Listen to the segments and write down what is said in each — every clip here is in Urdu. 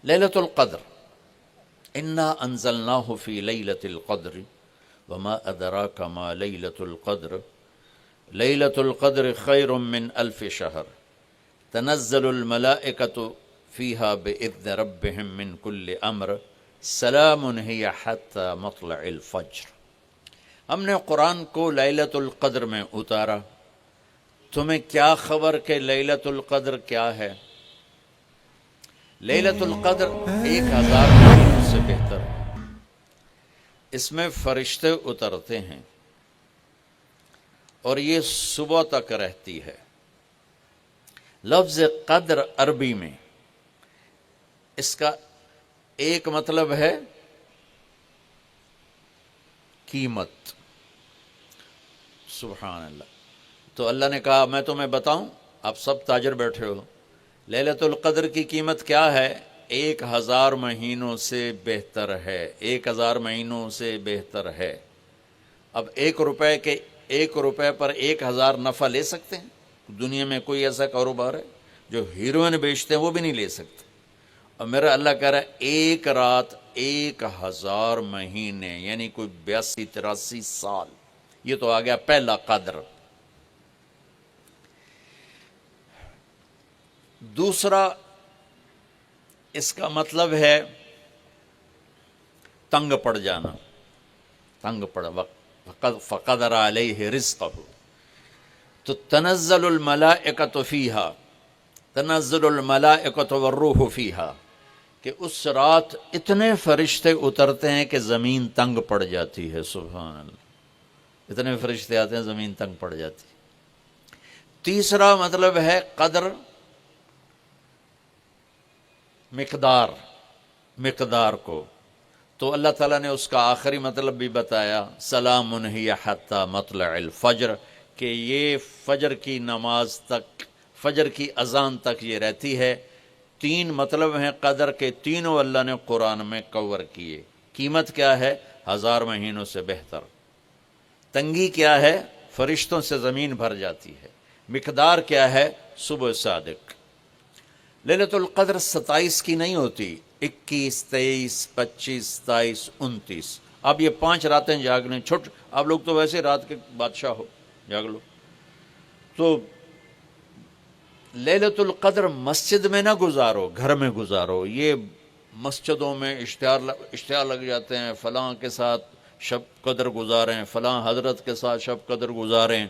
لیلۃ القدر، انا انزلناہ فی لیلۃ القدر وما ادراک ما لیلۃ القدر لیلۃ القدر خیر من الف شہر تنزل الملائکۃ فیہا باذن ربہم من کل امر سلام ہی حتی مطلع الفجر۔ ہم نے قرآن کو لیلۃ القدر میں اتارا، تمہیں کیا خبر کہ لیلۃ القدر کیا ہے؟ لیلۃ القدر 1000 مہینوں سے بہتر ہے، اس میں فرشتے اترتے ہیں اور یہ صبح تک رہتی ہے۔ لفظ قدر عربی میں اس کا ایک مطلب ہے قیمت، سبحان اللہ۔ تو اللہ نے کہا میں تمہیں بتاؤں، آپ سب تاجر بیٹھے ہو، لیلۃ القدر کی قیمت کیا ہے؟ 1000 مہینوں سے بہتر ہے، 1000 مہینوں سے بہتر ہے۔ اب 1 روپے پر 1000 نفع لے سکتے ہیں؟ دنیا میں کوئی ایسا کاروبار ہے؟ جو ہیروئن بیچتے ہیں وہ بھی نہیں لے سکتے۔ اور میرا اللہ کہہ رہا ہے ایک رات 1000 مہینے، یعنی کوئی 82-83 سال۔ یہ تو آ گیا پہلا قدر۔ دوسرا اس کا مطلب ہے تنگ پڑ جانا، تنگ پڑ فقدر علیہ رزقہ۔ تو تنزل الملائکۃ فیہا، تنزل الملائکۃ والروح فیہا، کہ اس رات اتنے فرشتے اترتے ہیں کہ زمین تنگ پڑ جاتی ہے، سبحان اللہ، اتنے فرشتے آتے ہیں زمین تنگ پڑ جاتی ہے۔ تیسرا مطلب ہے قدر، مقدار کو، تو اللہ تعالیٰ نے اس کا آخری مطلب بھی بتایا، سلام ہی حتی مطلع الفجر، کہ یہ فجر کی نماز تک، فجر کی اذان تک یہ رہتی ہے۔ 3 مطلب ہیں قدر کے، تینوں اللہ نے قرآن میں کور کیے۔ قیمت کیا ہے؟ 1000 مہینوں سے بہتر۔ تنگی کیا ہے؟ فرشتوں سے زمین بھر جاتی ہے۔ مقدار کیا ہے؟ صبح صادق۔ لیلۃ القدر 27 کی نہیں ہوتی، 21، 23، 25، 27، 29۔ اب یہ 5 راتیں جاگنے چھٹ، آپ لوگ تو ویسے رات کے بادشاہ ہو، جاگ لو۔ تو لیلۃ القدر مسجد میں نہ گزارو، گھر میں گزارو۔ یہ مسجدوں میں اشتہار لگ جاتے ہیں، فلاں کے ساتھ شب قدر گزاریں، فلاں حضرت کے ساتھ شب قدر گزاریں،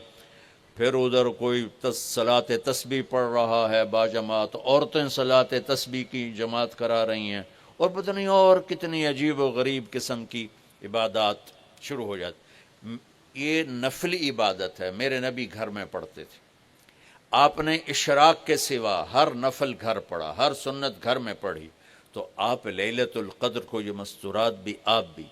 پھر ادھر کوئی صلاۃ تسبیح پڑھ رہا ہے باجماعت، عورتیں صلاۃ تسبیح کی جماعت کرا رہی ہیں، اور پتہ نہیں اور کتنی عجیب و غریب قسم کی عبادات شروع ہو جاتی۔ یہ نفلی عبادت ہے، میرے نبی گھر میں پڑھتے تھے۔ آپ نے اشراق کے سوا ہر نفل گھر پڑھا، ہر سنت گھر میں پڑھی۔ تو آپ لیلۃ القدر کو یہ مستورات بھی آپ بھی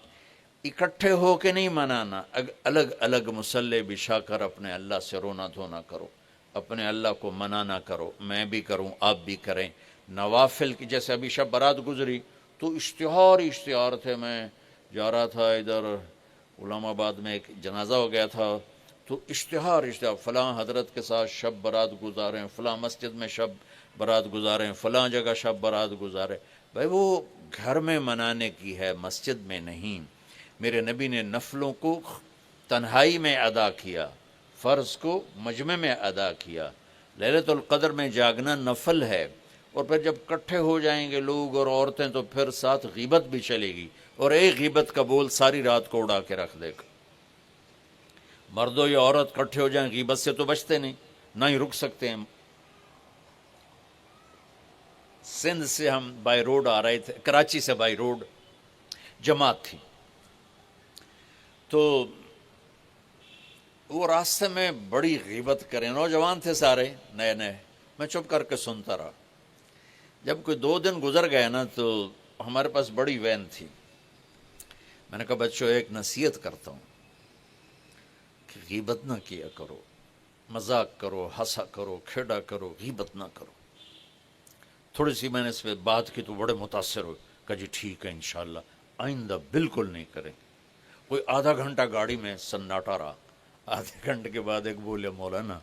اکٹھے ہو کے نہیں منانا، الگ الگ مصلی بچھا کر اپنے اللہ سے رونا دھونا کرو، اپنے اللہ کو منانا کرو، میں بھی کروں، آپ بھی کریں۔ نوافل کی، جیسے ابھی شب برات گزری تو اشتہار تھے، میں جا رہا تھا ادھر غلام آباد میں، ایک جنازہ ہو گیا تھا، تو اشتہار فلاں حضرت کے ساتھ شب برات گزاریں، فلاں مسجد میں شب برات گزاریں، فلاں جگہ شب برات گزاریں۔ بھائی وہ گھر میں منانے کی ہے، مسجد میں نہیں۔ میرے نبی نے نفلوں کو تنہائی میں ادا کیا، فرض کو مجمع میں ادا کیا۔ لیلۃ القدر میں جاگنا نفل ہے، اور پھر جب کٹھے ہو جائیں گے لوگ اور عورتیں تو پھر ساتھ غیبت بھی چلے گی، اور ایک غیبت کا بول ساری رات کو اڑا کے رکھ دے گا۔ مردوں یا عورت کٹھے ہو جائیں، غیبت سے تو بچتے نہیں، نہ ہی رک سکتے ہیں۔ سندھ سے ہم بائی روڈ آ رہے تھے، کراچی سے بائی روڈ جماعت تھی، تو وہ راستے میں بڑی غیبت کریں، نوجوان تھے سارے نئے نئے، میں چپ کر کے سنتا رہا۔ جب کوئی 2 دن گزر گئے نا، تو ہمارے پاس بڑی وین تھی، میں نے کہا بچوں ایک نصیحت کرتا ہوں کہ غیبت نہ کیا کرو، مذاق کرو، ہنسا کرو، کھیڑا کرو، غیبت نہ کرو۔ تھوڑی سی میں نے اس پہ بات کی تو بڑے متاثر ہوئے، کہا جی ٹھیک ہے انشاءاللہ آئندہ بالکل نہیں کریں۔ کوئی آدھا گھنٹہ گاڑی میں سناٹا رہا، آدھے گھنٹے کے بعد ایک بولے مولانا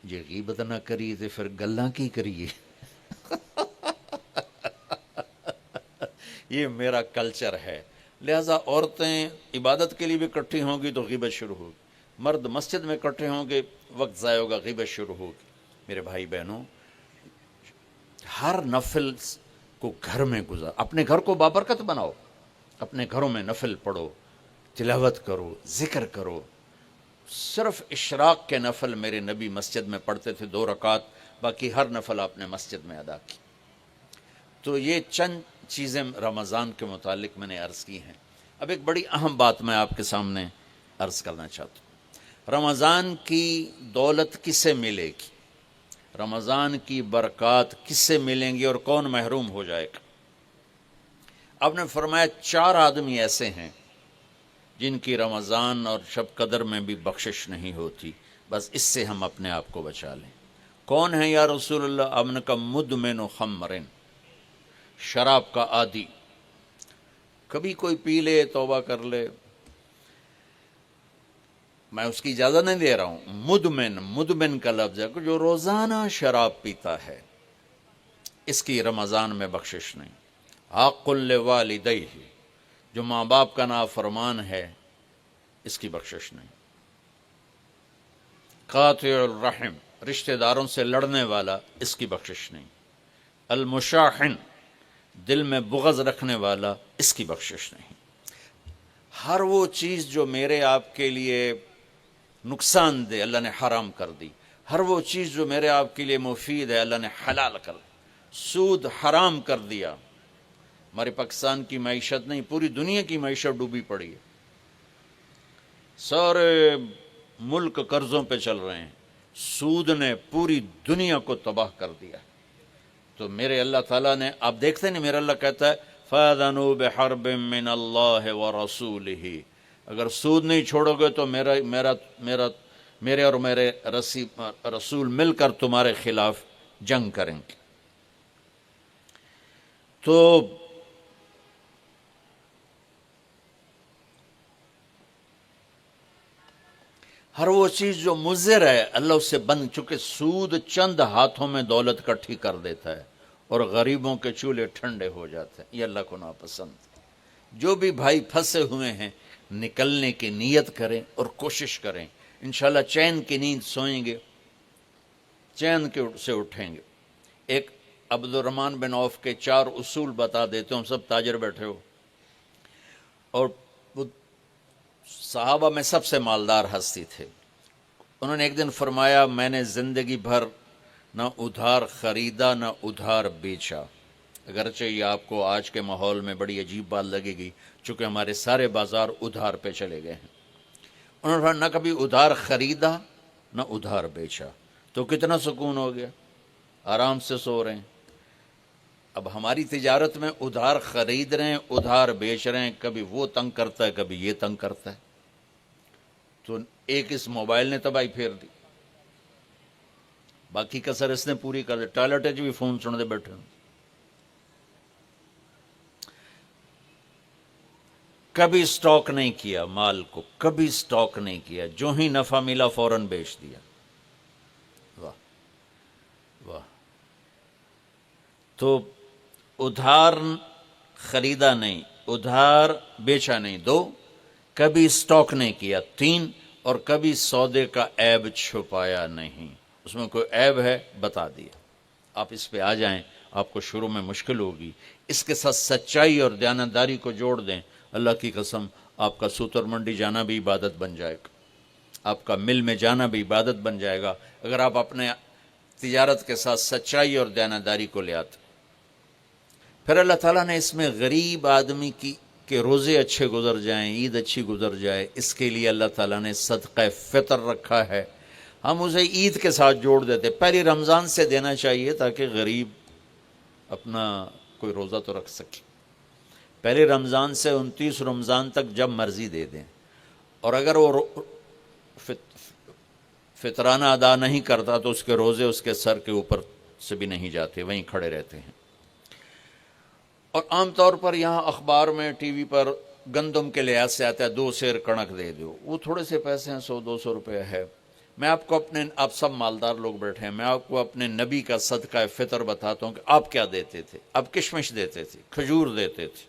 یہ غیبت نہ کری تو پھر گلاں کی کریے؟ یہ میرا کلچر ہے. لہٰذا عورتیں عبادت کے لیے بھی اکٹھی ہوں گی تو غیبت شروع ہوگی، مرد مسجد میں اکٹھے ہوں گے وقت ضائع ہوگا، غیبت شروع ہوگی. میرے بھائی بہنوں، ہر نفل کو گھر میں گزار، اپنے گھر کو بابرکت بناؤ، اپنے گھروں میں نفل پڑھو، تلاوت کرو، ذکر کرو. صرف اشراق کے نفل میرے نبی مسجد میں پڑھتے تھے 2 رکعت، باقی ہر نفل آپ نے مسجد میں ادا کی. تو یہ چند چیزیں رمضان کے متعلق میں نے عرض کی ہیں. اب ایک بڑی اہم بات میں آپ کے سامنے عرض کرنا چاہتا ہوں. رمضان کی دولت کس سے ملے گی؟ رمضان کی برکات کس سے ملیں گی اور کون محروم ہو جائے گا؟ آپ نے فرمایا 4 آدمی ایسے ہیں جن کی رمضان اور شب قدر میں بھی بخشش نہیں ہوتی، بس اس سے ہم اپنے آپ کو بچا لیں. کون ہے یا رسول اللہ؟ آپ نے کہا مدمن خمرن، شراب کا عادی. کبھی کوئی پی لے توبہ کر لے، میں اس کی اجازت نہیں دے رہا ہوں. مدمن کا لفظ ہے کہ جو روزانہ شراب پیتا ہے، اس کی رمضان میں بخشش نہیں. حق لوالدیہ، جو ماں باپ کا نافرمان ہے، اس کی بخشش نہیں. قاطع الرحم، رشتہ داروں سے لڑنے والا، اس کی بخشش نہیں. المشاحن، دل میں بغض رکھنے والا، اس کی بخشش نہیں. ہر وہ چیز جو میرے آپ کے لیے نقصان دہ اللہ نے حرام کر دی، ہر وہ چیز جو میرے آپ کے لیے مفید ہے اللہ نے حلال کر دی. سود حرام کر دیا. ہمارے پاکستان کی معیشت نہیں، پوری دنیا کی معیشت ڈوبی پڑی ہے، سارے ملک قرضوں پہ چل رہے ہیں. سود نے پوری دنیا کو تباہ کر دیا. تو میرے اللہ تعالیٰ نے، آپ دیکھتے نہیں، میرا اللہ کہتا ہے فَأَذَنُوا بِحَرْبٍ مِّنَ اللَّهِ وَرَسُولِهِ، اگر سود نہیں چھوڑو گے تو میرے اور میرے رسول مل کر تمہارے خلاف جنگ کریں گے. تو ہر وہ چیز جو مضر ہے اللہ اس سے بند، چونکہ سود چند ہاتھوں میں دولت اکٹھی کر دیتا ہے اور غریبوں کے چولہے ٹھنڈے ہو جاتے ہیں. یہ اللہ کو ناپسند. جو بھی بھائی پھنسے ہوئے ہیں نکلنے کی نیت کریں اور کوشش کریں، انشاءاللہ چین کی نیند سوئیں گے، چین کے سے اٹھیں گے. ایک عبد الرحمن بن عوف کے 4 اصول بتا دیتے ہوں، سب تاجر بیٹھے ہو، اور وہ صحابہ میں سب سے مالدار ہستی تھے. انہوں نے ایک دن فرمایا میں نے زندگی بھر نہ ادھار خریدا نہ ادھار بیچا. اگرچہ یہ آپ کو آج کے ماحول میں بڑی عجیب بات لگے گی، چونکہ ہمارے سارے بازار ادھار پہ چلے گئے ہیں. انہوں نے فرمایا نہ کبھی ادھار خریدا نہ ادھار بیچا. تو کتنا سکون ہو گیا، آرام سے سو رہے ہیں. اب ہماری تجارت میں ادھار خرید رہے ہیں، ادھار بیچ رہے ہیں، کبھی وہ تنگ کرتا ہے کبھی یہ تنگ کرتا ہے. تو ایک اس موبائل نے تباہی پھیر دی، باقی کسر اس نے پوری کر دی. ٹوائلٹ بھی فون سن دے بیٹھے ہیں. کبھی سٹاک نہیں کیا مال کو، کبھی سٹاک نہیں کیا، جو ہی نفع ملا فوراً بیچ دیا. واہ واہ. تو ادھار خریدا نہیں، ادھار بیچا نہیں 2، کبھی سٹاک نہیں کیا 3، اور کبھی سودے کا عیب چھپایا نہیں. اس میں کوئی عیب ہے بتا دیا. آپ اس پہ آ جائیں، آپ کو شروع میں مشکل ہوگی. اس کے ساتھ سچائی اور دیانتداری کو جوڑ دیں، اللہ کی قسم آپ کا سوتر منڈی جانا بھی عبادت بن جائے گا، آپ کا مل میں جانا بھی عبادت بن جائے گا، اگر آپ اپنے تجارت کے ساتھ سچائی اور دیانتداری کو لے آتے. پھر اللہ تعالیٰ نے اس میں غریب آدمی کے روزے اچھے گزر جائیں، عید اچھی گزر جائے، اس کے لیے اللہ تعالیٰ نے صدقہ فطر رکھا ہے. ہم اسے عید کے ساتھ جوڑ دیتے. پہلی رمضان سے دینا چاہیے تاکہ غریب اپنا کوئی روزہ تو رکھ سکے. پہلے رمضان سے 29 رمضان تک جب مرضی دے دیں. اور اگر وہ فطرانہ ادا نہیں کرتا تو اس کے روزے اس کے سر کے اوپر سے بھی نہیں جاتے، وہیں کھڑے رہتے ہیں. اور عام طور پر یہاں اخبار میں ٹی وی پر گندم کے لحاظ سے آتا ہے 2 سیر کڑک دے دو، وہ تھوڑے سے پیسے ہیں، 100-200 روپے ہے. میں آپ کو آپ سب مالدار لوگ بیٹھے ہیں، میں آپ کو اپنے نبی کا صدقہ فطر بتاتا ہوں کہ آپ کیا دیتے تھے. آپ کشمش دیتے تھے، کھجور دیتے تھے،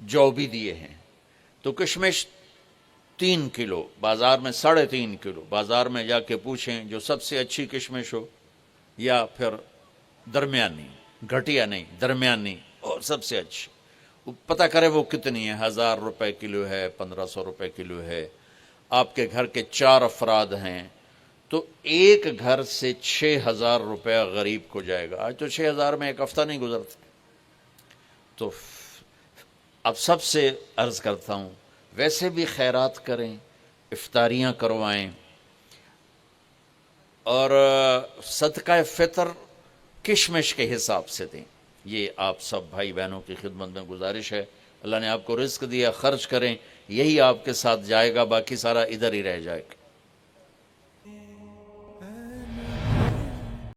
جو بھی دیے ہیں، تو کشمش 3 کلو، بازار میں 3.5 کلو، بازار میں جا کے پوچھیں جو سب سے اچھی کشمش ہو، یا پھر درمیانی، گھٹیا نہیں درمیانی اور سب سے اچھی، وہ پتہ کرے وہ کتنی ہے، 1,000 روپے کلو ہے، 1,500 روپے کلو ہے، آپ کے گھر کے 4 افراد ہیں، تو ایک گھر سے 6,000 روپیہ غریب کو جائے گا۔ آج تو 6,000 میں ایک ہفتہ نہیں گزرتا۔ تو اب سب سے عرض کرتا ہوں، ویسے بھی خیرات کریں، افطاریاں کروائیں، اور صدقہ فطر کشمش کے حساب سے دیں۔ یہ آپ سب بھائی بہنوں کی خدمت میں گزارش ہے۔ اللہ نے آپ کو رزق دیا، خرچ کریں، یہی آپ کے ساتھ جائے گا، باقی سارا ادھر ہی رہ جائے گا۔